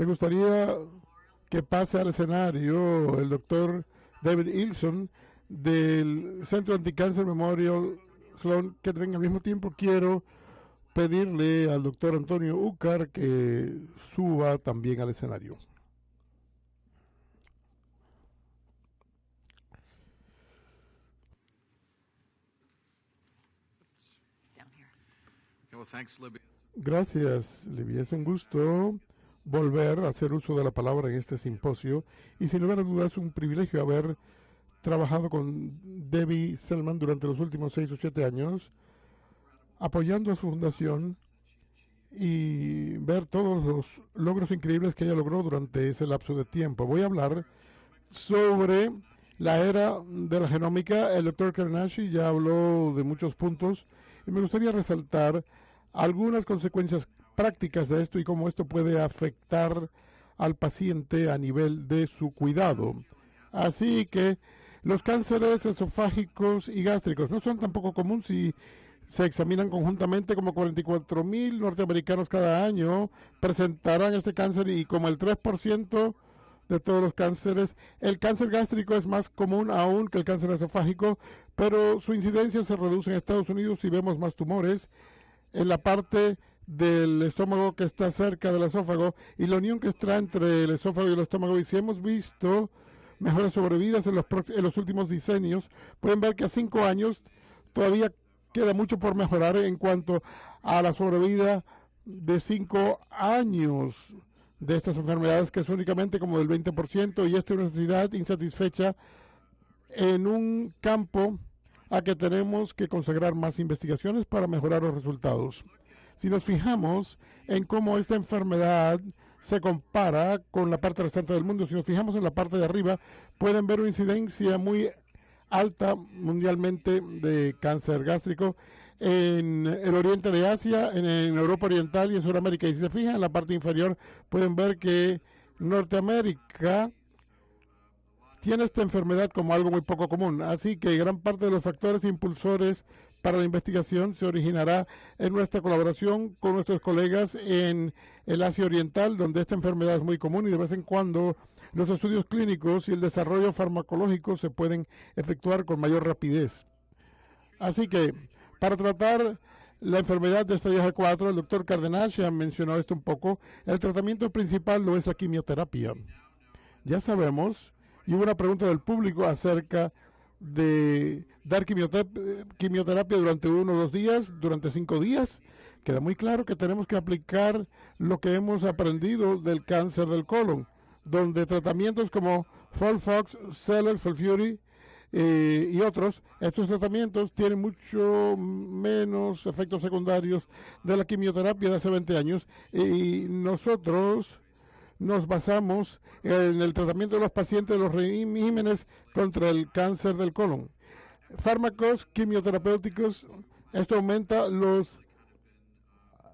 Me gustaría que pase al escenario el doctor David Ilson del Centro Anticáncer Memorial Sloan Kettering. Al mismo tiempo quiero pedirle al doctor Antonio Ucar que suba también al escenario. Gracias, Libby. Es un gusto volver a hacer uso de la palabra en este simposio y sin lugar a dudas un privilegio haber trabajado con Debbie Sellman durante los últimos 6 o 7 años, apoyando a su fundación y ver todos los logros increíbles que ella logró durante ese lapso de tiempo. Voy a hablar sobre la era de la genómica. El doctor Carnashi ya habló de muchos puntos y me gustaría resaltar algunas consecuencias prácticas de esto y cómo esto puede afectar al paciente a nivel de su cuidado. Así que los cánceres esofágicos y gástricos no son tampoco comunes si se examinan conjuntamente. Como 44,000 norteamericanos cada año presentarán este cáncer y como el 3% de todos los cánceres. El cáncer gástrico es más común aún que el cáncer esofágico, pero su incidencia se reduce en Estados Unidos y vemos más tumores en la parte del estómago que está cerca del esófago y la unión que está entre el esófago y el estómago. Y si hemos visto mejores sobrevidas en los últimos decenios, pueden ver que a 5 años todavía queda mucho por mejorar en cuanto a la sobrevida de 5 años de estas enfermedades, que es únicamente como del 20%, y esta es una necesidad insatisfecha en un campo a que tenemos que consagrar más investigaciones para mejorar los resultados. Si nos fijamos en cómo esta enfermedad se compara con la parte restante del mundo, si nos fijamos en la parte de arriba, pueden ver una incidencia muy alta mundialmente de cáncer gástrico en el oriente de Asia, en Europa Oriental y en Sudamérica. Y si se fijan en la parte inferior, pueden ver que Norteamérica tiene esta enfermedad como algo muy poco común. Así que gran parte de los factores impulsores para la investigación se originará en nuestra colaboración con nuestros colegas en el Asia Oriental, donde esta enfermedad es muy común y de vez en cuando los estudios clínicos y el desarrollo farmacológico se pueden efectuar con mayor rapidez. Así que, para tratar la enfermedad de estadio 4, el doctor Cardenas ya mencionó esto un poco, el tratamiento principal lo es la quimioterapia. Ya sabemos, y hubo una pregunta del público acerca de dar quimioterapia durante 1 o 2 días, durante 5 días. Queda muy claro que tenemos que aplicar lo que hemos aprendido del cáncer del colon, donde tratamientos como FOLFOX, Xeloda, FOLFIRI y otros, estos tratamientos tienen mucho menos efectos secundarios de la quimioterapia de hace 20 años y nosotros nos basamos en el tratamiento de los pacientes de los regímenes contra el cáncer del colon. Fármacos quimioterapéuticos, esto aumenta los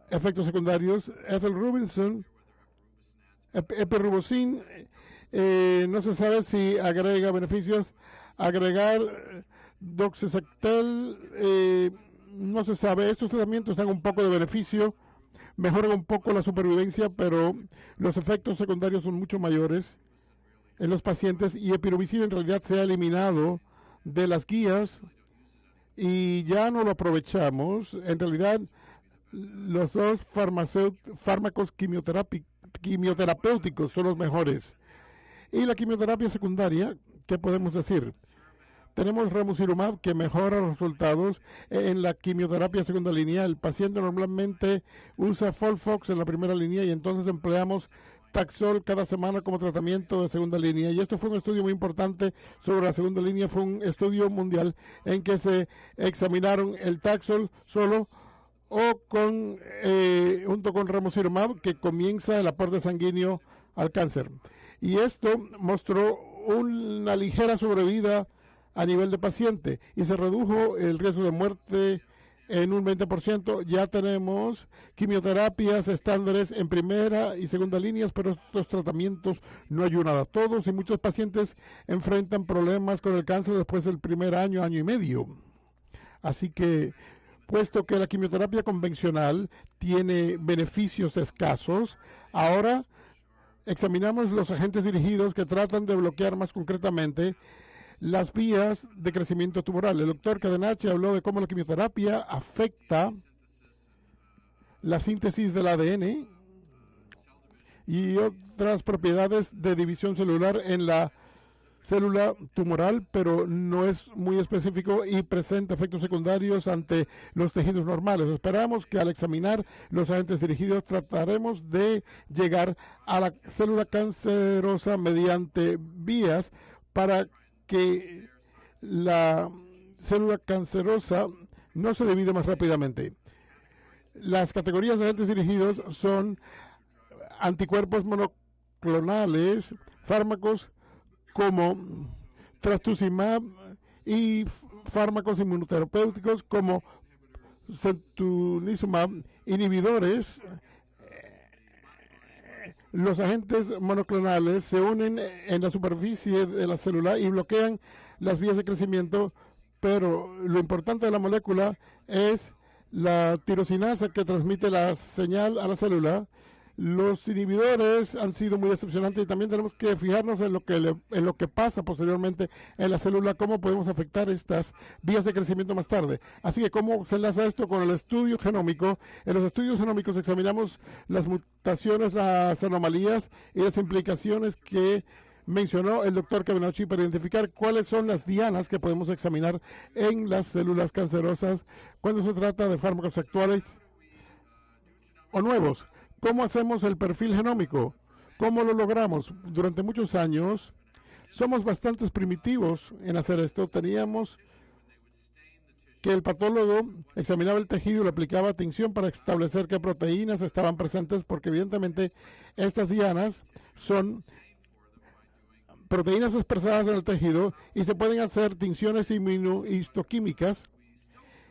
efectos secundarios. Ethel Rubinson, epirubicin, no se sabe si agrega beneficios. Agregar doxycycline, no se sabe. Estos tratamientos dan un poco de beneficio, mejoran un poco la supervivencia, pero los efectos secundarios son mucho mayores en los pacientes y epirubicin en realidad se ha eliminado de las guías y ya no lo aprovechamos. En realidad, los dos fármacos quimioterapéuticos son los mejores. Y la quimioterapia secundaria, ¿qué podemos decir? Tenemos ramucirumab que mejora los resultados en la quimioterapia segunda línea. El paciente normalmente usa FOLFOX en la primera línea y entonces empleamos Taxol cada semana como tratamiento de segunda línea. Y esto fue un estudio muy importante sobre la segunda línea. Fue un estudio mundial en que se examinaron el Taxol solo o junto con ramucirumab, que comienza el aporte sanguíneo al cáncer. Y esto mostró una ligera sobrevida a nivel de paciente y se redujo el riesgo de muerte en un 20%. Ya tenemos quimioterapias estándares en primera y segunda líneas, pero estos tratamientos no ayudan a todos y muchos pacientes enfrentan problemas con el cáncer después del primer año, año y medio. Así que, puesto que la quimioterapia convencional tiene beneficios escasos, ahora examinamos los agentes dirigidos que tratan de bloquear más concretamente las vías de crecimiento tumoral. El doctor Cadenacci habló de cómo la quimioterapia afecta la síntesis del ADN y otras propiedades de división celular en la célula tumoral, pero no es muy específico y presenta efectos secundarios ante los tejidos normales. Esperamos que al examinar los agentes dirigidos trataremos de llegar a la célula cancerosa mediante vías para que la célula cancerosa no se divide más rápidamente. Las categorías de agentes dirigidos son anticuerpos monoclonales, fármacos como trastuzumab y fármacos inmunoterapéuticos como cetuximab, inhibidores. Los agentes monoclonales se unen en la superficie de la célula y bloquean las vías de crecimiento, pero lo importante de la molécula es la tirosinasa que transmite la señal a la célula. Los inhibidores han sido muy decepcionantes y también tenemos que fijarnos en lo que pasa posteriormente en la célula, cómo podemos afectar estas vías de crecimiento más tarde. Así que, ¿cómo se enlaza esto con el estudio genómico? En los estudios genómicos examinamos las mutaciones, las anomalías y las implicaciones que mencionó el doctor Cadenacci para identificar cuáles son las dianas que podemos examinar en las células cancerosas cuando se trata de fármacos actuales o nuevos. ¿Cómo hacemos el perfil genómico? ¿Cómo lo logramos? Durante muchos años somos bastante primitivos en hacer esto. Teníamos que el patólogo examinaba el tejido y le aplicaba tinción para establecer qué proteínas estaban presentes, porque evidentemente estas dianas son proteínas expresadas en el tejido y se pueden hacer tinciones inmunohistoquímicas.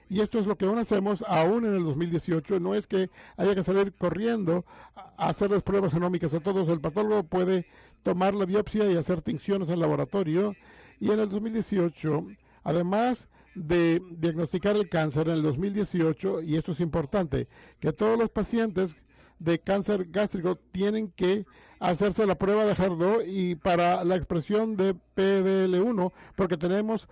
Y esto es lo que aún hacemos, aún en el 2018. No es que haya que salir corriendo a hacer las pruebas genómicas a todos. El patólogo puede tomar la biopsia y hacer tinciones en el laboratorio. Y en el 2018, además de diagnosticar el cáncer, en el 2018, y esto es importante, que todos los pacientes de cáncer gástrico tienen que hacerse la prueba de HER2 y para la expresión de PDL1, porque tenemos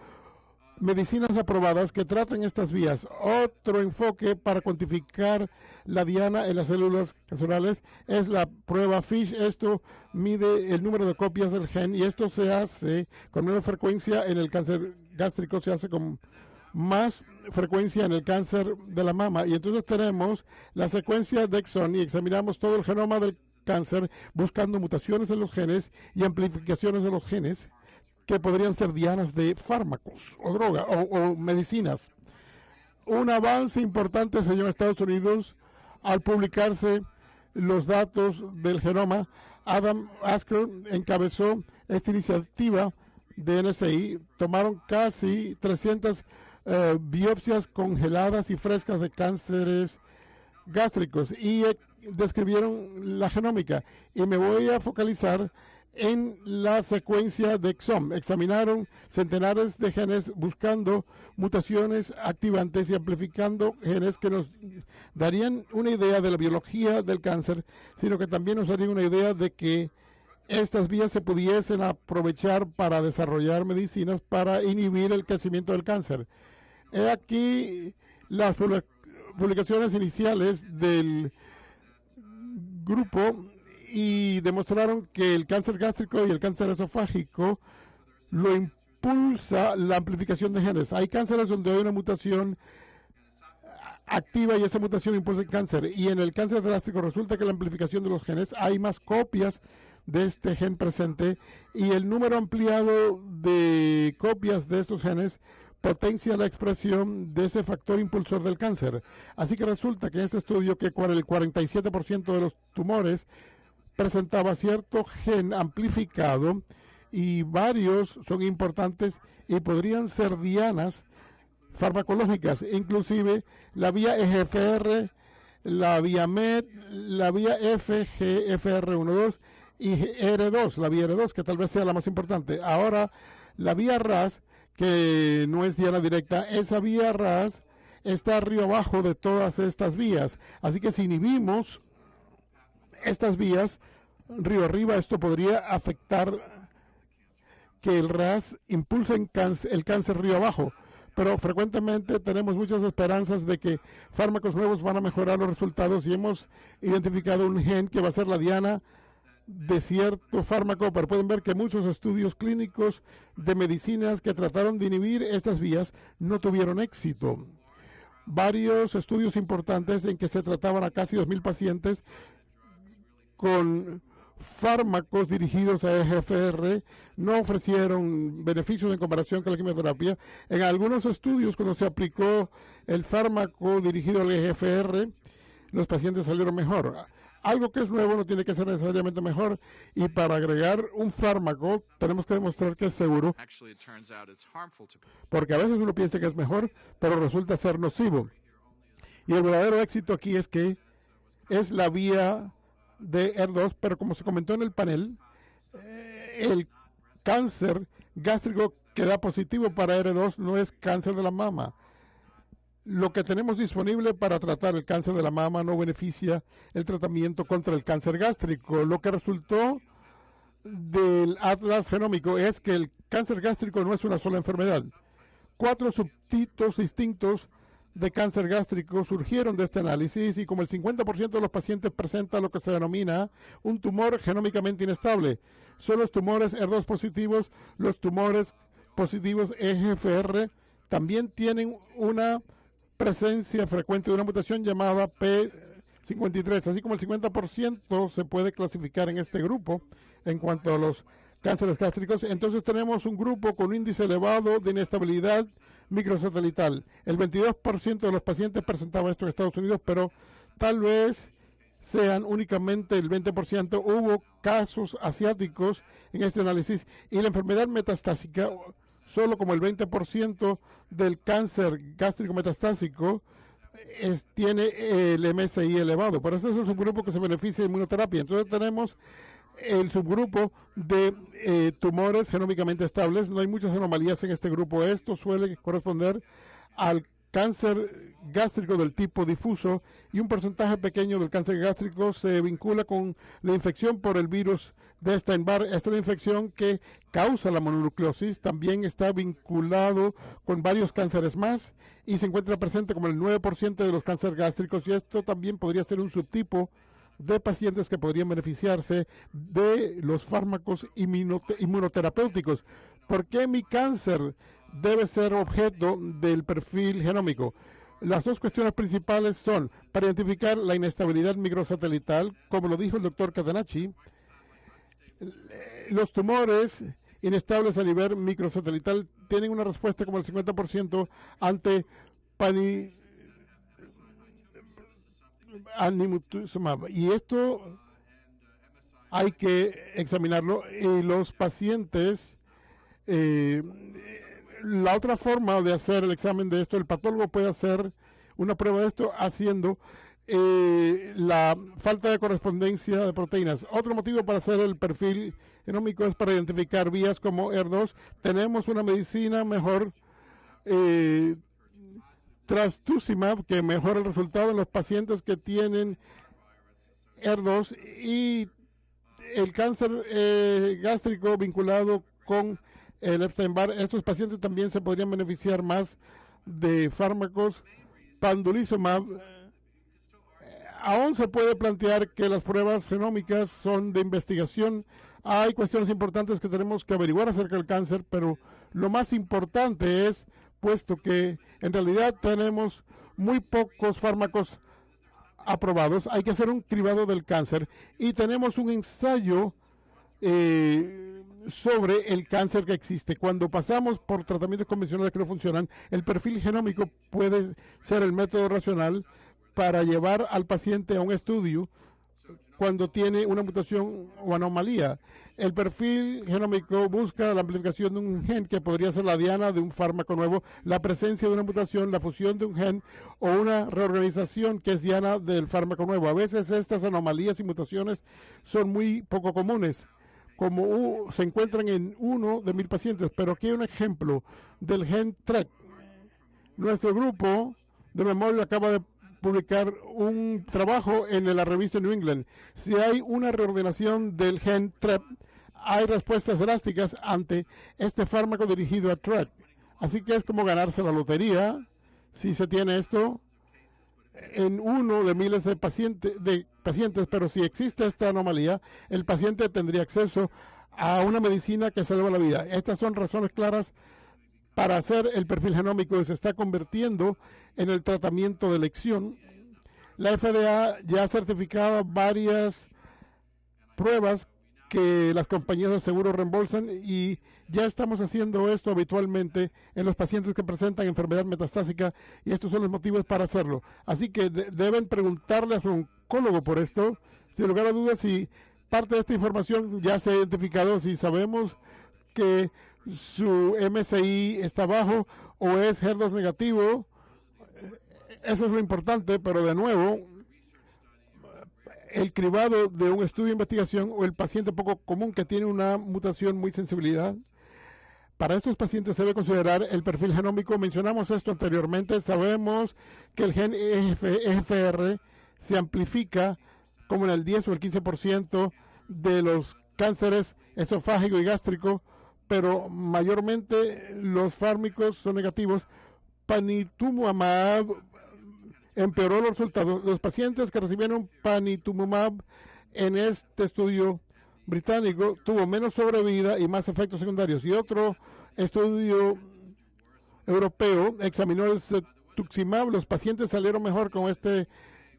medicinas aprobadas que tratan estas vías. Otro enfoque para cuantificar la diana en las células cancerales es la prueba FISH. Esto mide el número de copias del gen y esto se hace con menos frecuencia en el cáncer gástrico, se hace con más frecuencia en el cáncer de la mama. Y entonces tenemos la secuencia de exón y examinamos todo el genoma del cáncer buscando mutaciones en los genes y amplificaciones de los genes que podrían ser dianas de fármacos o droga o medicinas. Un avance importante se dio en Estados Unidos al publicarse los datos del genoma. Adam Asker encabezó esta iniciativa de NSI. Tomaron casi 300 biopsias congeladas y frescas de cánceres gástricos y describieron la genómica. Y me voy a focalizar en la secuencia de exón. Examinaron centenares de genes buscando mutaciones activantes y amplificando genes que nos darían una idea de la biología del cáncer, sino que también nos darían una idea de que estas vías se pudiesen aprovechar para desarrollar medicinas para inhibir el crecimiento del cáncer. He aquí las publicaciones iniciales del grupo y demostraron que el cáncer gástrico y el cáncer esofágico lo impulsa la amplificación de genes. Hay cánceres donde hay una mutación activa y esa mutación impulsa el cáncer. Y en el cáncer gástrico resulta que la amplificación de los genes, hay más copias de este gen presente y el número ampliado de copias de estos genes potencia la expresión de ese factor impulsor del cáncer. Así que resulta que en este estudio que el 47% de los tumores presentaba cierto gen amplificado y varios son importantes y podrían ser dianas farmacológicas, inclusive la vía EGFR, la vía MET, la vía FGFR12 y R2, la vía R2, que tal vez sea la más importante. Ahora, la vía RAS, que no es diana directa, esa vía RAS está arriba abajo de todas estas vías. Así que si inhibimos estas vías, río arriba, esto podría afectar que el RAS impulse el cáncer río abajo. Pero frecuentemente tenemos muchas esperanzas de que fármacos nuevos van a mejorar los resultados y hemos identificado un gen que va a ser la diana de cierto fármaco, pero pueden ver que muchos estudios clínicos de medicinas que trataron de inhibir estas vías no tuvieron éxito. Varios estudios importantes en que se trataban a casi 2.000 pacientes con fármacos dirigidos a EGFR no ofrecieron beneficios en comparación con la quimioterapia. En algunos estudios, cuando se aplicó el fármaco dirigido al EGFR, los pacientes salieron mejor. Algo que es nuevo no tiene que ser necesariamente mejor, y para agregar un fármaco tenemos que demostrar que es seguro, porque a veces uno piensa que es mejor, pero resulta ser nocivo. Y el verdadero éxito aquí es que es la vía de ER2, pero como se comentó en el panel, el cáncer gástrico que da positivo para ER2 no es cáncer de la mama. Lo que tenemos disponible para tratar el cáncer de la mama no beneficia el tratamiento contra el cáncer gástrico. Lo que resultó del atlas genómico es que el cáncer gástrico no es una sola enfermedad. 4 subtipos distintos de cáncer gástrico surgieron de este análisis, y como el 50% de los pacientes presenta lo que se denomina un tumor genómicamente inestable. Son los tumores ER2 positivos. Los tumores positivos EGFR también tienen una presencia frecuente de una mutación llamada P53, así como el 50% se puede clasificar en este grupo en cuanto a los cánceres gástricos. Entonces tenemos un grupo con un índice elevado de inestabilidad microsatelital. El 22% de los pacientes presentaba esto en Estados Unidos, pero tal vez sean únicamente el 20%. Hubo casos asiáticos en este análisis, y la enfermedad metastásica, solo como el 20% del cáncer gástrico metastásico tiene el MSI elevado. Por eso es el subgrupo que se beneficia de inmunoterapia. Entonces tenemos el subgrupo de tumores genómicamente estables. No hay muchas anomalías en este grupo. Esto suele corresponder al cáncer gástrico del tipo difuso, y un porcentaje pequeño del cáncer gástrico se vincula con la infección por el virus de Epstein-Barr. Esta es la infección que causa la mononucleosis. También está vinculado con varios cánceres más y se encuentra presente como el 9% de los cánceres gástricos, y esto también podría ser un subtipo de pacientes que podrían beneficiarse de los fármacos inmunoterapéuticos. ¿Por qué mi cáncer debe ser objeto del perfil genómico? Las dos cuestiones principales son para identificar la inestabilidad microsatelital, como lo dijo el doctor Catenacci. Los tumores inestables a nivel microsatelital tienen una respuesta como el 50% ante panitumumab, y esto hay que examinarlo. Y los pacientes, la otra forma de hacer el examen de esto, el patólogo puede hacer una prueba de esto haciendo la falta de correspondencia de proteínas. Otro motivo para hacer el perfil genómico es para identificar vías como ER2. Tenemos una medicina mejor, trastuzumab, que mejora el resultado en los pacientes que tienen ER2, y el cáncer gástrico vinculado con el Epstein-Barr. Estos pacientes también se podrían beneficiar más de fármacos. Pandulizumab. Aún se puede plantear que las pruebas genómicas son de investigación. Hay cuestiones importantes que tenemos que averiguar acerca del cáncer, pero lo más importante es, puesto que en realidad tenemos muy pocos fármacos aprobados, hay que hacer un cribado del cáncer, y tenemos un ensayo sobre el cáncer que existe. Cuando pasamos por tratamientos convencionales que no funcionan, el perfil genómico puede ser el método racional para llevar al paciente a un estudio cuando tiene una mutación o anomalía. El perfil genómico busca la amplificación de un gen que podría ser la diana de un fármaco nuevo, la presencia de una mutación, la fusión de un gen o una reorganización que es diana del fármaco nuevo. A veces estas anomalías y mutaciones son muy poco comunes, como se encuentran en 1 de 1000 pacientes, pero aquí hay un ejemplo del gen TREC. Nuestro grupo de memoria acaba de publicar un trabajo en la revista New England. Si hay una reordenación del gen TREP, hay respuestas drásticas ante este fármaco dirigido a TREP. Así que es como ganarse la lotería si se tiene esto en uno de miles de pacientes, pero si existe esta anomalía, el paciente tendría acceso a una medicina que salva la vida. Estas son razones claras para hacer el perfil genómico y se está convirtiendo en el tratamiento de elección. La FDA ya ha certificado varias pruebas que las compañías de seguro reembolsan y ya estamos haciendo esto habitualmente en los pacientes que presentan enfermedad metastásica y estos son los motivos para hacerlo. Así que deben preguntarle a su oncólogo por esto. Sin lugar a dudas, si parte de esta información ya se ha identificado, si sabemos que su MSI está bajo o es HER2 negativo, eso es lo importante, pero de nuevo, el cribado de un estudio de investigación o el paciente poco común que tiene una mutación muy sensibilidad. Para estos pacientes se debe considerar el perfil genómico. Mencionamos esto anteriormente. Sabemos que el gen EGFR se amplifica como en el 10 o el 15% de los cánceres esofágico y gástrico, pero mayormente los fármacos son negativos. Panitumumab empeoró los resultados. Los pacientes que recibieron panitumumab en este estudio británico tuvo menos sobrevida y más efectos secundarios. Y otro estudio europeo examinó el cetuximab. Los pacientes salieron mejor con este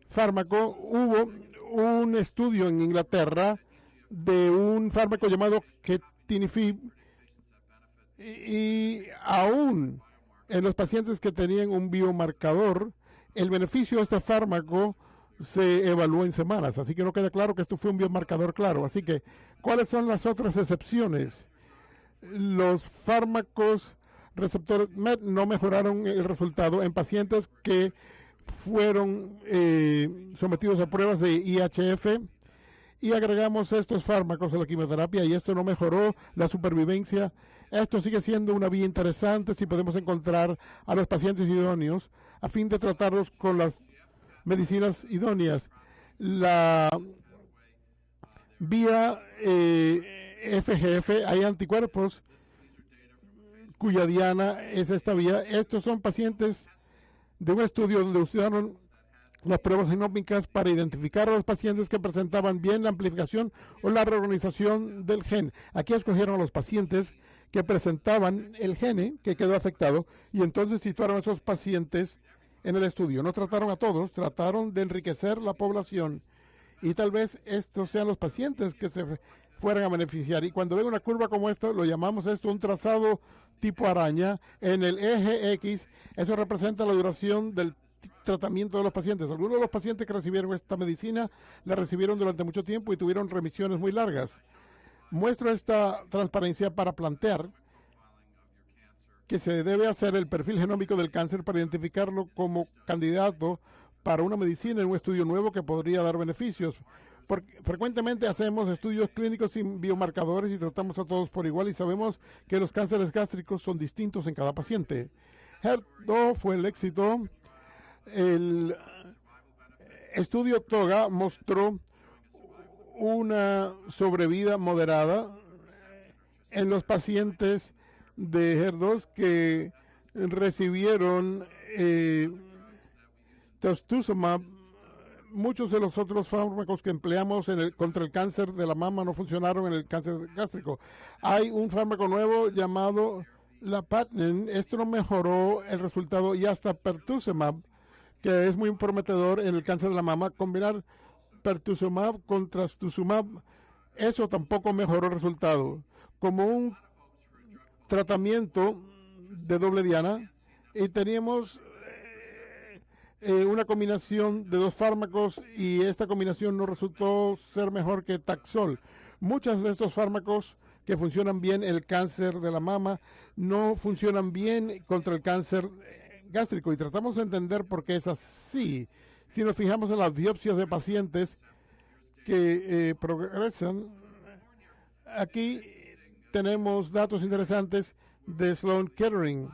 fármaco. Hubo un estudio en Inglaterra de un fármaco llamado ketinifib y aún en los pacientes que tenían un biomarcador, el beneficio de este fármaco se evaluó en semanas, así que no queda claro que esto fue un biomarcador claro. Así que, ¿cuáles son las otras excepciones? Los fármacos receptores MET no mejoraron el resultado en pacientes que fueron sometidos a pruebas de IHF y agregamos estos fármacos a la quimioterapia y esto no mejoró la supervivencia. Esto sigue siendo una vía interesante si podemos encontrar a los pacientes idóneos a fin de tratarlos con las medicinas idóneas. La vía FGF, hay anticuerpos cuya diana es esta vía. Estos son pacientes de un estudio donde usaron las pruebas genómicas para identificar a los pacientes que presentaban bien la amplificación o la reorganización del gen. Aquí escogieron a los pacientes que presentaban el gene que quedó afectado y entonces situaron a esos pacientes en el estudio. No trataron a todos, trataron de enriquecer la población y tal vez estos sean los pacientes que se fueran a beneficiar. Y cuando ven una curva como esta, lo llamamos esto un trazado tipo araña. En el eje X, eso representa la duración del tratamiento de los pacientes. Algunos de los pacientes que recibieron esta medicina la recibieron durante mucho tiempo y tuvieron remisiones muy largas. Muestro esta transparencia para plantear que se debe hacer el perfil genómico del cáncer para identificarlo como candidato para una medicina en un estudio nuevo que podría dar beneficios. Porque frecuentemente hacemos estudios clínicos sin biomarcadores y tratamos a todos por igual y sabemos que los cánceres gástricos son distintos en cada paciente. HER2 fue el éxito. El estudio TOGA mostró una sobrevida moderada en los pacientes de HER2 que recibieron trastuzumab. Muchos de los otros fármacos que empleamos contra el cáncer de la mama no funcionaron en el cáncer gástrico. Hay un fármaco nuevo llamado Lapatin. Esto no mejoró el resultado y hasta pertuzumab, que es muy prometedor en el cáncer de la mama. Combinar pertuzumab con trastuzumab, eso tampoco mejoró el resultado. Como un tratamiento de doble diana y teníamos una combinación de dos fármacos y esta combinación no resultó ser mejor que Taxol. Muchos de estos fármacos que funcionan bien en el cáncer de la mama no funcionan bien contra el cáncer gástrico y tratamos de entender por qué es así. Si nos fijamos en las biopsias de pacientes que progresan, aquí tenemos datos interesantes de Sloan Kettering.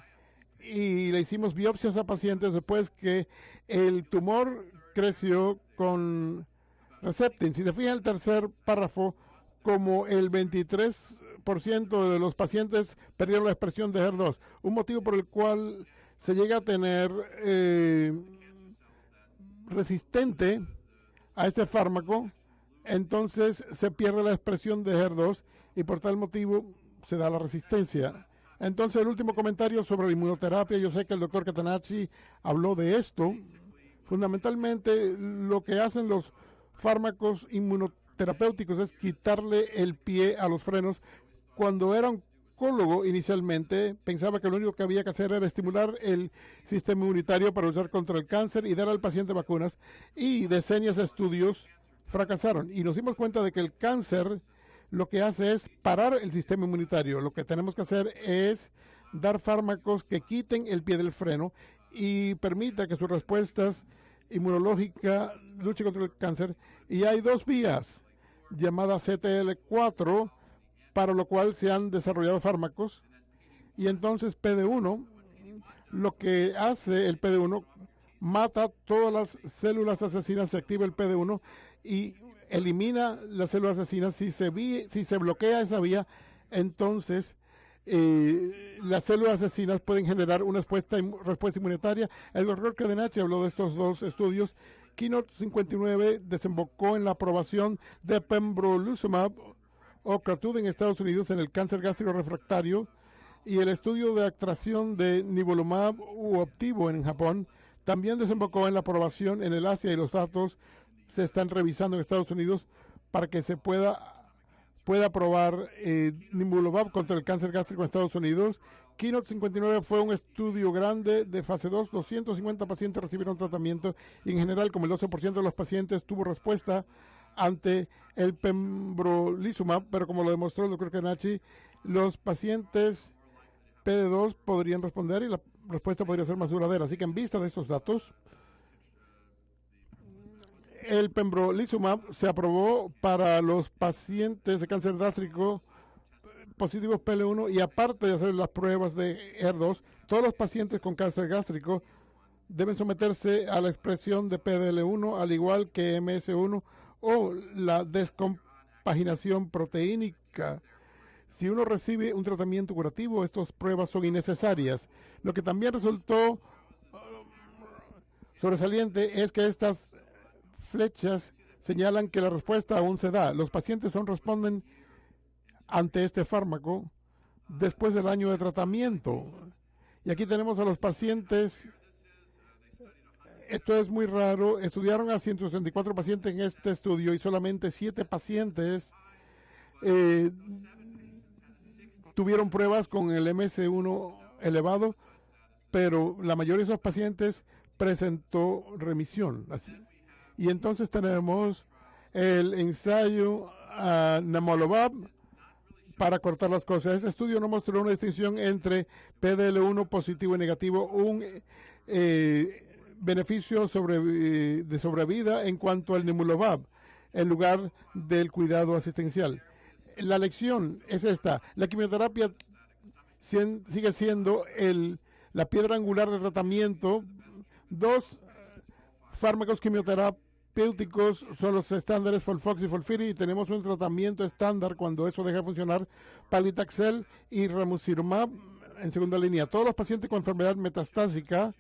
y le hicimos biopsias a pacientes después que el tumor creció con Herceptin. Si se fija en el tercer párrafo, como el 23% de los pacientes perdieron la expresión de HER2, un motivo por el cual se llega a tener resistente a ese fármaco, entonces se pierde la expresión de HER2 y por tal motivo se da la resistencia. Entonces el último comentario sobre la inmunoterapia, yo sé que el doctor Catanacci habló de esto. Fundamentalmente lo que hacen los fármacos inmunoterapéuticos es quitarle el pie a los frenos. Cuando era oncólogo inicialmente pensaba que lo único que había que hacer era estimular el sistema inmunitario para luchar contra el cáncer y dar al paciente vacunas, y decenas de estudios fracasaron y nos dimos cuenta de que el cáncer lo que hace es parar el sistema inmunitario. Lo que tenemos que hacer es dar fármacos que quiten el pie del freno y permita que sus respuestas inmunológicas luchen contra el cáncer. Y hay dos vías llamadas CTL4, para lo cual se han desarrollado fármacos. Y entonces PD1, lo que hace el PD1, mata todas las células asesinas, se activa el PD1 y elimina las células asesinas. Si se bloquea esa vía, entonces las células asesinas pueden generar una respuesta inmunitaria. El doctor Catanacci habló de estos dos estudios. Keynote 59 desembocó en la aprobación de pembrolizumab o Keytruda en Estados Unidos en el cáncer gástrico refractario, y el estudio de extracción de nivolumab u Opdivo en Japón también desembocó en la aprobación en el Asia, y los datos se están revisando en Estados Unidos para que se pueda aprobar nivolumab contra el cáncer gástrico en Estados Unidos. Keynote 59 fue un estudio grande de fase 2, 250 pacientes recibieron tratamiento y en general como el 12% de los pacientes tuvo respuesta ante el pembrolizumab, pero como lo demostró el doctor Catanacci, los pacientes PD2 podrían responder y la respuesta podría ser más duradera. Así que en vista de estos datos, el pembrolizumab se aprobó para los pacientes de cáncer gástrico positivos PL1, y aparte de hacer las pruebas de HER2, todos los pacientes con cáncer gástrico deben someterse a la expresión de PDL1, al igual que MS1 o la descompaginación proteínica. Si uno recibe un tratamiento curativo, estas pruebas son innecesarias. Lo que también resultó sobresaliente es que estas flechas señalan que la respuesta aún se da. Los pacientes aún responden ante este fármaco después del año de tratamiento. Y aquí tenemos a los pacientes. Esto es muy raro. Estudiaron a 164 pacientes en este estudio y solamente 7 pacientes tuvieron pruebas con el MS1 elevado, pero la mayoría de esos pacientes presentó remisión. Y entonces tenemos el ensayo nivolumab para cortar las cosas. Ese estudio no mostró una distinción entre PDL1 positivo y negativo, un beneficio de sobrevida en cuanto al nivolumab, en lugar del cuidado asistencial. La lección es esta: la quimioterapia sigue siendo la piedra angular de tratamiento. Dos fármacos quimioterapéuticos son los estándares Folfox y Folfiri, y tenemos un tratamiento estándar cuando eso deja de funcionar: Paclitaxel y Ramucirumab en segunda línea. Todos los pacientes con enfermedad metastásica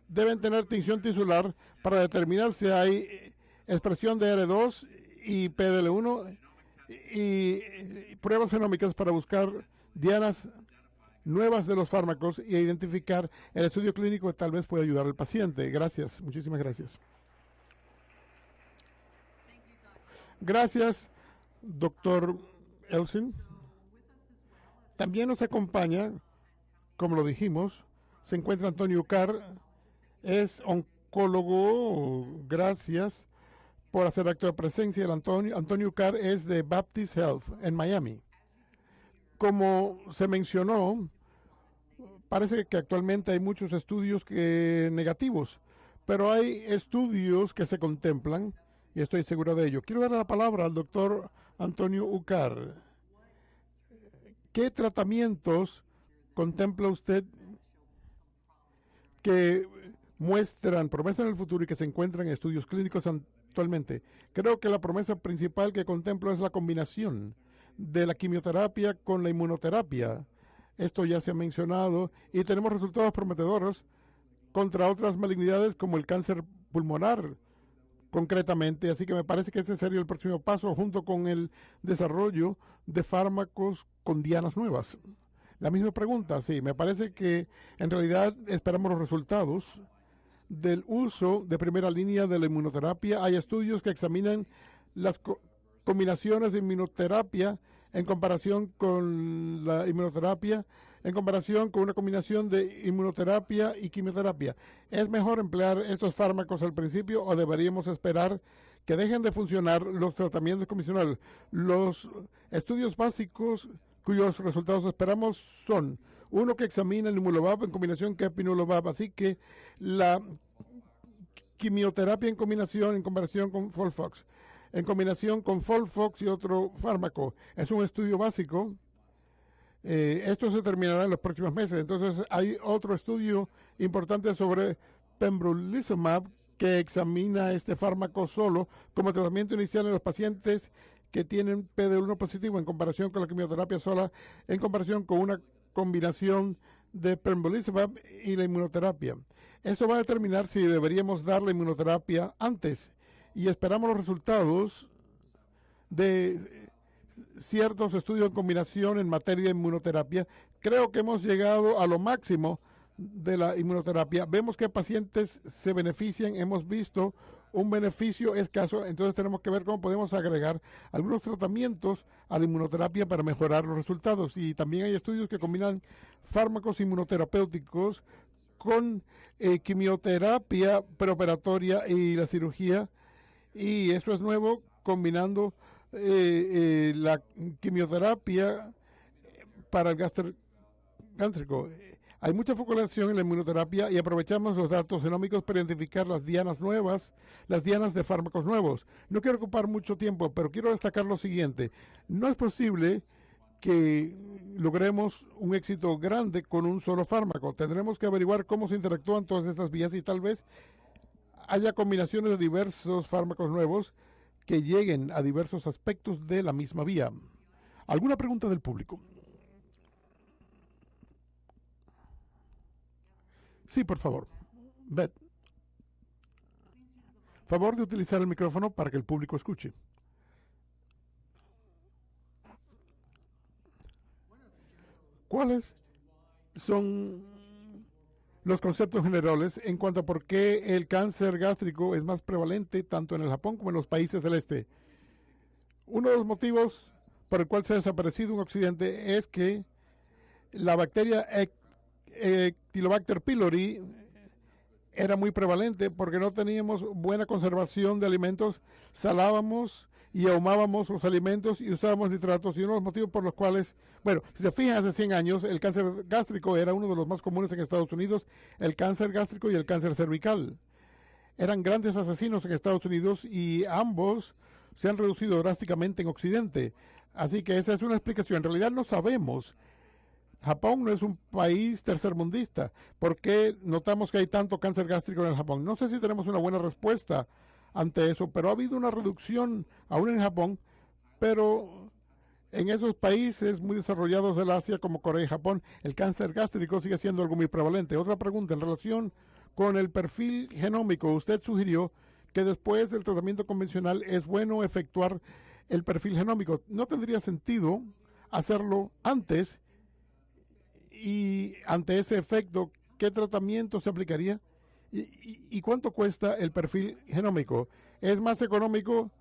deben tener tinción tisular para determinar si hay expresión de R2 y PDL1 y pruebas genómicas para buscar dianas nuevas de los fármacos y identificar el estudio clínico que tal vez pueda ayudar al paciente. Gracias, muchísimas gracias. Gracias, doctor Elsin. También nos acompaña, como lo dijimos, se encuentra Antonio Ucar, es oncólogo. Gracias por hacer acto de presencia. Antonio Ucar es de Baptist Health en Miami. Como se mencionó, parece que actualmente hay muchos estudios negativos, pero hay estudios que se contemplan y estoy seguro de ello. Quiero dar la palabra al doctor Antonio Ucar. ¿Qué tratamientos contempla usted que muestran promesa en el futuro y que se encuentran en estudios clínicos actualmente. Creo que la promesa principal que contemplo es la combinación de la quimioterapia con la inmunoterapia. Esto ya se ha mencionado y tenemos resultados prometedores contra otras malignidades como el cáncer pulmonar, concretamente. Así que me parece que ese sería el próximo paso junto con el desarrollo de fármacos con dianas nuevas. La misma pregunta, sí, me parece que en realidad esperamos los resultados del uso de primera línea de la inmunoterapia. Hay estudios que examinan las combinaciones de inmunoterapia en comparación con la inmunoterapia, en comparación con una combinación de inmunoterapia y quimioterapia. ¿Es mejor emplear estos fármacos al principio o deberíamos esperar que dejen de funcionar los tratamientos convencionales? Los estudios básicos cuyos resultados esperamos son uno que examina el nivolumab en combinación con epinolobab, así que la quimioterapia en comparación con FOLFOX, en combinación con FOLFOX y otro fármaco. Es un estudio básico. Esto se terminará en los próximos meses. Entonces hay otro estudio importante sobre pembrolizumab que examina este fármaco solo como tratamiento inicial en los pacientes que tienen PD-L1 positivo en comparación con la quimioterapia sola, en comparación con una combinación de pembrolizumab y la inmunoterapia. Eso va a determinar si deberíamos dar la inmunoterapia antes y esperamos los resultados de ciertos estudios en combinación en materia de inmunoterapia. Creo que hemos llegado a lo máximo de la inmunoterapia. Vemos que pacientes se benefician, hemos visto un beneficio escaso, entonces tenemos que ver cómo podemos agregar algunos tratamientos a la inmunoterapia para mejorar los resultados. Y también hay estudios que combinan fármacos inmunoterapéuticos con quimioterapia preoperatoria y la cirugía, y eso es nuevo, combinando la quimioterapia para el gástrico. Hay mucha focalización en la inmunoterapia y aprovechamos los datos genómicos para identificar las dianas nuevas, las dianas de fármacos nuevos. No quiero ocupar mucho tiempo, pero quiero destacar lo siguiente. No es posible que logremos un éxito grande con un solo fármaco. Tendremos que averiguar cómo se interactúan todas estas vías y tal vez haya combinaciones de diversos fármacos nuevos que lleguen a diversos aspectos de la misma vía. ¿Alguna pregunta del público? Sí, por favor. Beth. Favor de utilizar el micrófono para que el público escuche. ¿Cuáles son los conceptos generales en cuanto a por qué el cáncer gástrico es más prevalente tanto en el Japón como en los países del este? Uno de los motivos por el cual se ha desaparecido en Occidente es que la bacteria Ectylobacter pylori era muy prevalente porque no teníamos buena conservación de alimentos, salábamos y ahumábamos los alimentos y usábamos nitratos, y uno de los motivos por los cuales, bueno, si se fijan, hace 100 años el cáncer gástrico era uno de los más comunes en Estados Unidos, el cáncer gástrico y el cáncer cervical. Eran grandes asesinos en Estados Unidos y ambos se han reducido drásticamente en Occidente. Así que esa es una explicación. En realidad no sabemos. Japón no es un país tercermundista. ¿Por qué notamos que hay tanto cáncer gástrico en el Japón? No sé si tenemos una buena respuesta ante eso, pero ha habido una reducción aún en Japón, pero en esos países muy desarrollados del Asia como Corea y Japón, el cáncer gástrico sigue siendo algo muy prevalente. Otra pregunta en relación con el perfil genómico. Usted sugirió que después del tratamiento convencional es bueno efectuar el perfil genómico. ¿No tendría sentido hacerlo antes? Y ante ese efecto, ¿qué tratamiento se aplicaría? ¿Y cuánto cuesta el perfil genómico? ¿Es más económico?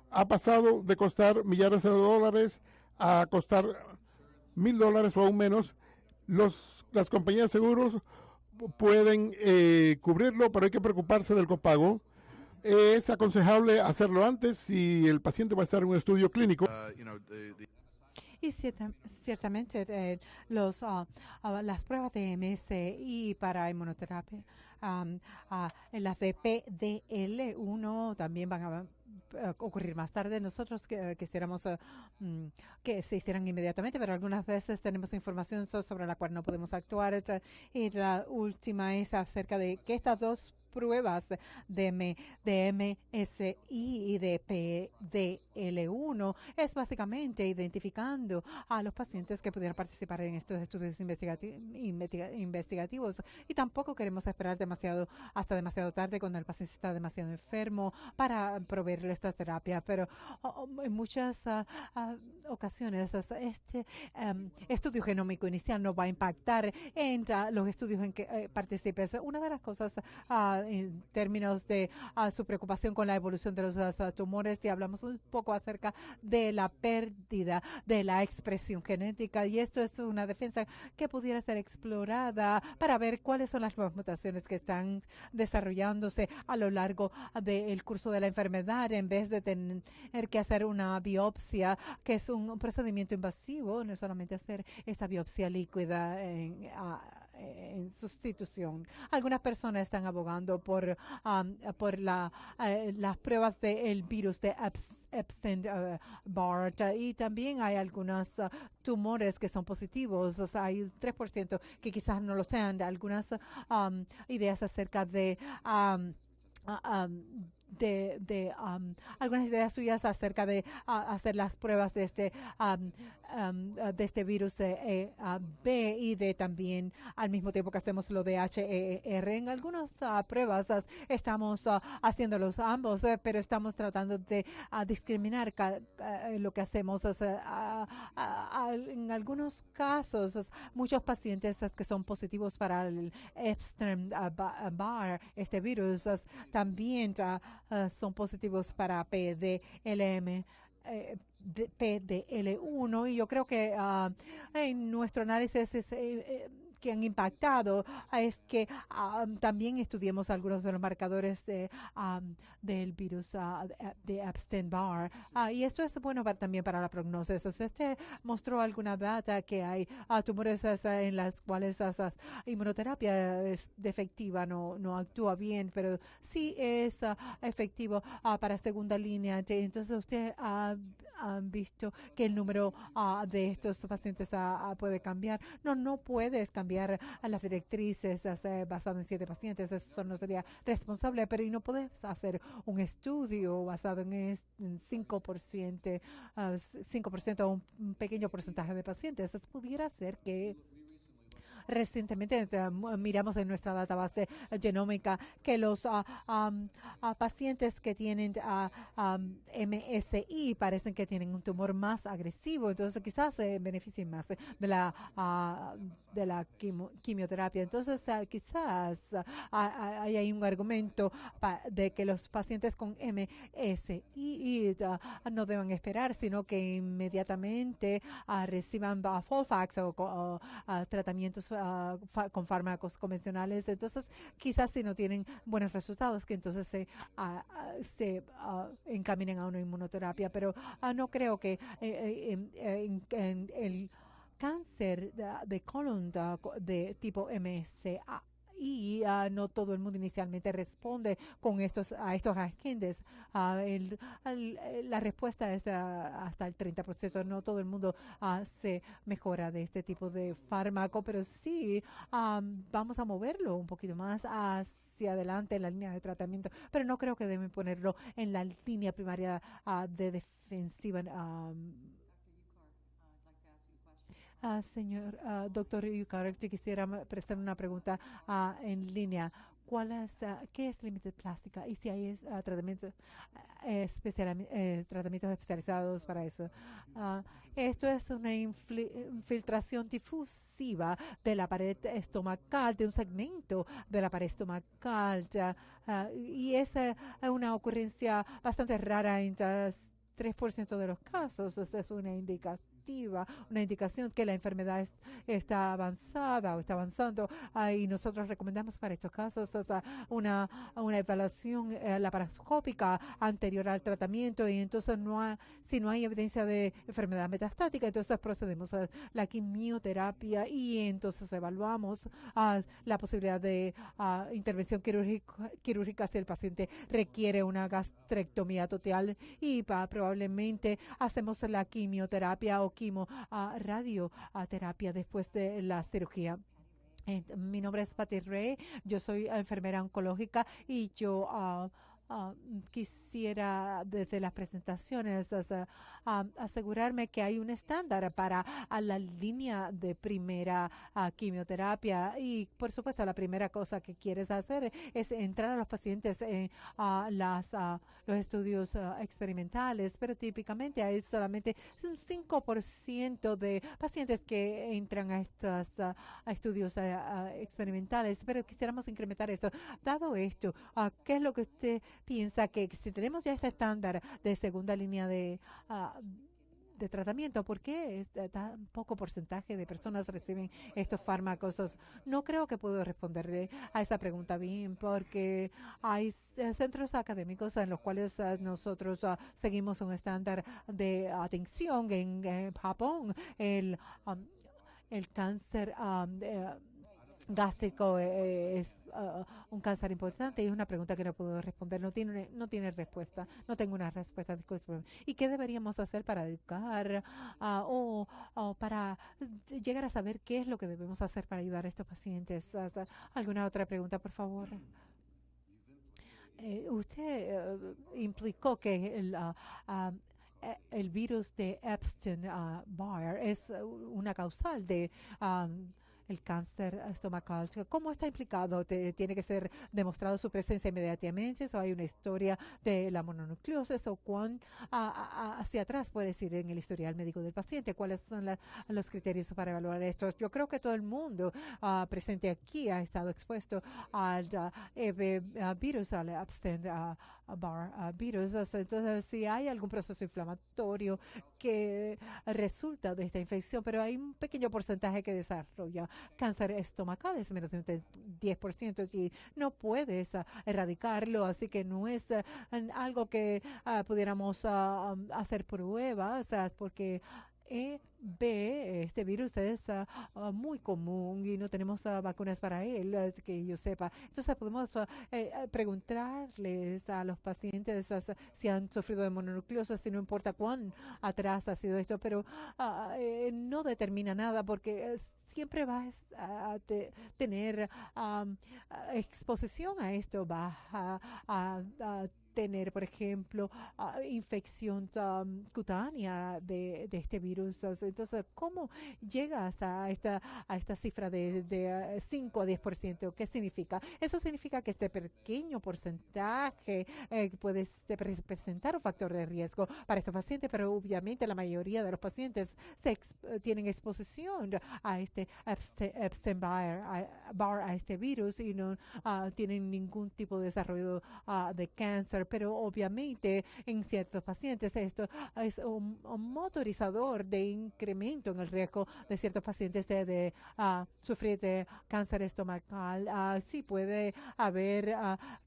¿Ha pasado de costar millares de dólares a costar $1,000 o aún menos? Las compañías de seguros pueden cubrirlo, pero hay que preocuparse del copago. Es aconsejable hacerlo antes si el paciente va a estar en un estudio clínico. Y ciertamente las pruebas de MSI para inmunoterapia, las de PDL1 también van a ocurrir más tarde. Nosotros quisiéramos que se hicieran inmediatamente, pero algunas veces tenemos información sobre la cual no podemos actuar. Y la última es acerca de que estas dos pruebas de MSI y de PDL1 es básicamente identificando a los pacientes que pudieran participar en estos estudios investigativos, y tampoco queremos esperar hasta demasiado tarde cuando el paciente está demasiado enfermo para proveerle esta terapia, pero en muchas ocasiones este estudio genómico inicial no va a impactar en los estudios en que participes. Una de las cosas en términos de su preocupación con la evolución de los tumores, y hablamos un poco acerca de la pérdida de la expresión genética, y esto es una defensa que pudiera ser explorada para ver cuáles son las nuevas mutaciones que están desarrollándose a lo largo del curso de la enfermedad, en vez de tener que hacer una biopsia, que es un procedimiento invasivo, no solamente hacer esta biopsia líquida en sustitución. Algunas personas están abogando por las pruebas del virus de Epstein-Barr, y también hay algunos tumores que son positivos. O sea, hay 3% que quizás no lo sean. Algunas ideas acerca de algunas ideas suyas acerca de hacer las pruebas de este virus de B, y de también al mismo tiempo que hacemos lo de HER. En algunas pruebas estamos haciéndolos ambos, pero estamos tratando de discriminar lo que hacemos. O sea, en algunos casos, muchos pacientes que son positivos para el Epstein-Barr, este virus, también son positivos para PDL1, y yo creo que en nuestro análisis que han impactado es que también estudiemos algunos de los marcadores del virus de Epstein-Barr, y esto es bueno también para la prognosis. O sea, mostró alguna data que hay tumores en las cuales la inmunoterapia es efectiva, no actúa bien, pero sí es efectivo para segunda línea. Entonces usted han visto que el número de estos pacientes puede cambiar. No puedes cambiar a las directrices basado en 7 pacientes. Eso no sería responsable, pero no puedes hacer un estudio basado en 5%, 5% o un pequeño porcentaje de pacientes. Eso pudiera ser que recientemente miramos en nuestra database genómica que los pacientes que tienen MSI parecen que tienen un tumor más agresivo, entonces quizás se beneficien más de la quimioterapia. Entonces quizás hay un argumento de que los pacientes con MSI no deben esperar, sino que inmediatamente reciban FOLFOX o tratamientos con fármacos convencionales. Entonces quizás si no tienen buenos resultados, que entonces se encaminen a una inmunoterapia, pero no creo que en el cáncer de colon de tipo MSA y no todo el mundo inicialmente responde a estos agentes. La respuesta es hasta el 30%. No todo el mundo se mejora de este tipo de fármaco, pero sí vamos a moverlo un poquito más hacia adelante en la línea de tratamiento, pero no creo que deben ponerlo en la línea primaria de defensiva. Señor doctor Yukar, si quisiera prestar una pregunta en línea. ¿Qué es límite plástica? Y si hay tratamientos especializados para eso. Esto es una infiltración difusiva de la pared estomacal, de un segmento de la pared estomacal. Y es una ocurrencia bastante rara en 3% de los casos. Esa es una indicación que la enfermedad está avanzada o está avanzando. Y nosotros recomendamos para estos casos hasta una evaluación laparoscópica anterior al tratamiento, y entonces si no hay evidencia de enfermedad metastática, entonces procedemos a la quimioterapia y entonces evaluamos la posibilidad de intervención quirúrgica si el paciente requiere una gastrectomía total, y probablemente hacemos la quimioterapia o radioterapia después de la cirugía. Mi nombre es Patty Ray, yo soy enfermera oncológica y yo quisiera desde las presentaciones asegurarme que hay un estándar para la línea de primera quimioterapia, y por supuesto la primera cosa que quieres hacer es entrar a los pacientes en los estudios experimentales, pero típicamente hay solamente un 5% de pacientes que entran a estos estudios experimentales, pero quisiéramos incrementar esto. Dado esto, ¿qué es lo que usted piensa que si tenemos ya este estándar de segunda línea de tratamiento, ¿por qué tan poco porcentaje de personas reciben estos fármacos? No creo que puedo responderle a esa pregunta bien, porque hay centros académicos en los cuales nosotros seguimos un estándar de atención. En Japón, el cáncer gástrico es un cáncer importante, y es una pregunta que no puedo responder, no tiene respuesta, no tengo una respuesta. ¿Y qué deberíamos hacer para educar o para llegar a saber qué es lo que debemos hacer para ayudar a estos pacientes? ¿Alguna otra pregunta, por favor? Usted implicó que el virus de Epstein-Barr es una causal de el cáncer estomacal. ¿Cómo está implicado? ¿Tiene que ser demostrado su presencia inmediatamente? ¿O hay una historia de la mononucleosis? ¿O cuán hacia atrás puede decir en el historial médico del paciente? ¿Cuáles son los criterios para evaluar esto? Yo creo que todo el mundo presente aquí ha estado expuesto al virus, al Epstein-Barr virus. Entonces, si hay algún proceso inflamatorio que resulta de esta infección, pero hay un pequeño porcentaje que desarrolla cáncer estomacal, es menos de un 10%, y no puedes erradicarlo, así que no es algo que pudiéramos hacer pruebas, porque este virus es muy común y no tenemos vacunas para él, que yo sepa. Entonces podemos preguntarles a los pacientes si han sufrido de mononucleosis, si no importa cuán atrás ha sido esto, pero no determina nada, porque siempre vas a tener exposición a esto, vas a tener, por ejemplo, infección cutánea de este virus. Entonces, ¿cómo llegas a esta cifra de 5 a 10%? ¿Qué significa? Eso significa que este pequeño porcentaje puede representar un factor de riesgo para estos pacientes, pero obviamente la mayoría de los pacientes tienen exposición a este Epstein-Barr, a este virus, y no tienen ningún tipo de desarrollo de cáncer. Pero obviamente en ciertos pacientes esto es un motorizador de incremento en el riesgo de ciertos pacientes de sufrir de cáncer estomacal. Sí puede haber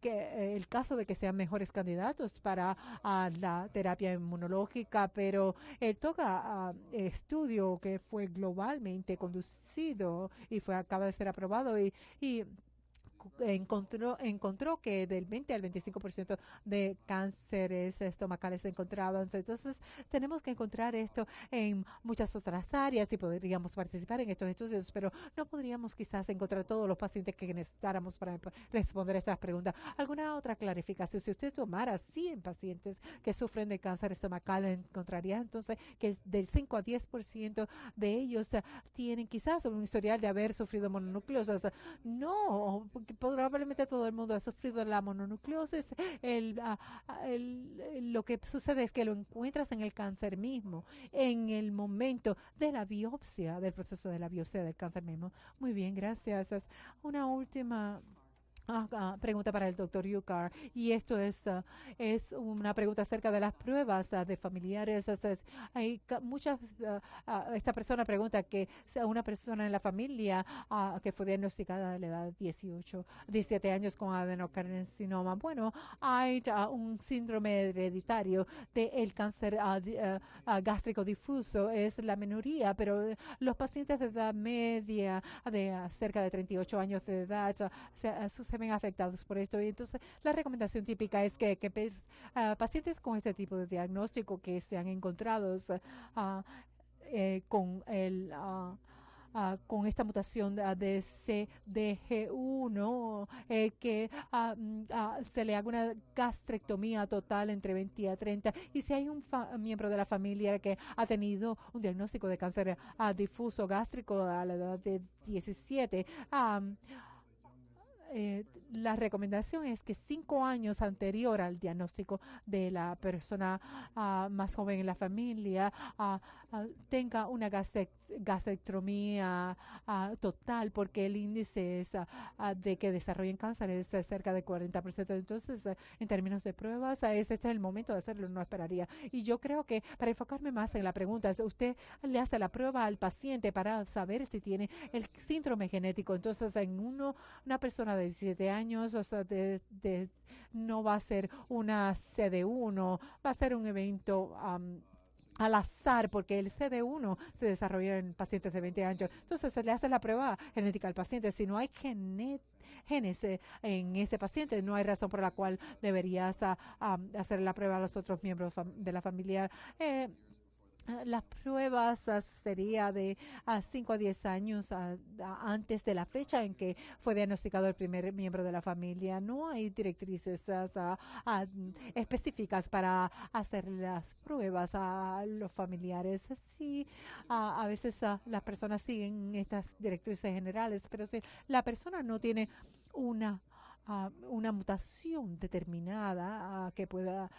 que el caso de que sean mejores candidatos para la terapia inmunológica, pero el TOGA estudio, que fue globalmente conducido y acaba de ser aprobado, y encontró que del 20 al 25% de cánceres estomacales se encontraban. Entonces, tenemos que encontrar esto en muchas otras áreas y podríamos participar en estos estudios, pero no podríamos quizás encontrar todos los pacientes que necesitáramos para responder a estas preguntas. ¿Alguna otra clarificación? Si usted tomara 100 pacientes que sufren de cáncer estomacal, encontraría entonces que del 5 a 10% de ellos tienen quizás un historial de haber sufrido mononucleosis. No, porque probablemente todo el mundo ha sufrido la mononucleosis. Lo que sucede es que lo encuentras en el cáncer mismo, en el momento de la biopsia, del proceso de la biopsia del cáncer mismo. Muy bien, gracias. Una última Pregunta para el doctor Yukar. Y esto es una pregunta acerca de las pruebas de familiares. Hay muchas, esta persona pregunta que sea una persona en la familia que fue diagnosticada a la edad de 17 años con adenocarcinoma. Bueno, hay un síndrome hereditario del cáncer gástrico difuso. Es la minoría, pero los pacientes de edad media, de cerca de 38 años de edad, se ven afectados por esto. Y entonces la recomendación típica es que pacientes con este tipo de diagnóstico que sean encontrados con con esta mutación de CDG1, que se le haga una gastrectomía total entre 20 a 30. Y si hay un miembro de la familia que ha tenido un diagnóstico de cáncer difuso gástrico a la edad de 17, la recomendación es que 5 años anterior al diagnóstico de la persona más joven en la familia tenga una gastrectomía total, porque el índice es, de que desarrollen cáncer es cerca de 40%. Entonces, en términos de pruebas, este es el momento de hacerlo, no esperaría. Y yo creo que para enfocarme más en la pregunta, usted le hace la prueba al paciente para saber si tiene el síndrome genético. Entonces, en una persona de 17 años, o sea, no va a ser una CD1, va a ser un evento al azar, porque el CD1 se desarrolla en pacientes de 20 años. Entonces se le hace la prueba genética al paciente. Si no hay genes en ese paciente, no hay razón por la cual deberías hacer la prueba a los otros miembros de la familia. Las pruebas sería de 5 a 10 años antes de la fecha en que fue diagnosticado el primer miembro de la familia. No hay directrices específicas para hacer las pruebas a los familiares. Sí, a veces las personas siguen estas directrices generales, pero si la persona no tiene una mutación determinada que pueda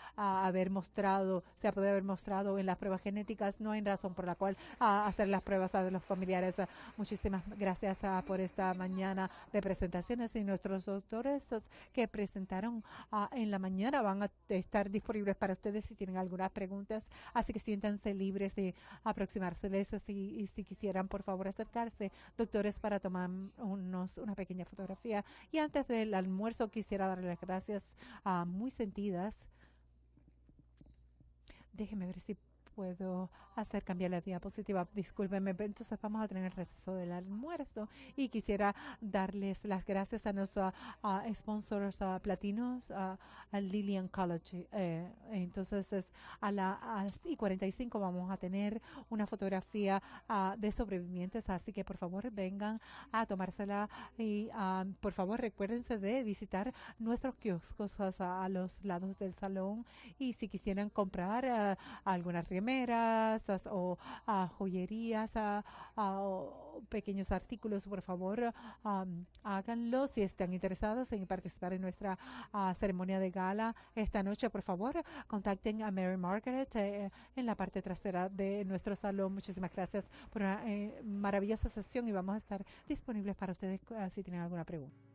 se puede haber mostrado en las pruebas genéticas, no hay razón por la cual hacer las pruebas a los familiares. Muchísimas gracias por esta mañana de presentaciones, y nuestros doctores que presentaron en la mañana van a estar disponibles para ustedes si tienen algunas preguntas, así que siéntanse libres de aproximárseles y si quisieran por favor acercarse, doctores, para tomarnos una pequeña fotografía. Y antes del almuerzo quisiera darle las gracias muy sentidas. Déjeme ver si puedo hacer cambiar la diapositiva. Discúlpenme, entonces vamos a tener el receso del almuerzo y quisiera darles las gracias a nuestros sponsors platinos, a Lillian College. Entonces a las 45 vamos a tener una fotografía de sobrevivientes, así que por favor vengan a tomársela y por favor recuérdense de visitar nuestros kioscos a los lados del salón, y si quisieran comprar algunas remeras o joyerías o pequeños artículos, por favor háganlo. Si están interesados en participar en nuestra ceremonia de gala esta noche, por favor contacten a Mary Margaret en la parte trasera de nuestro salón. Muchísimas gracias por una maravillosa sesión, y vamos a estar disponibles para ustedes si tienen alguna pregunta.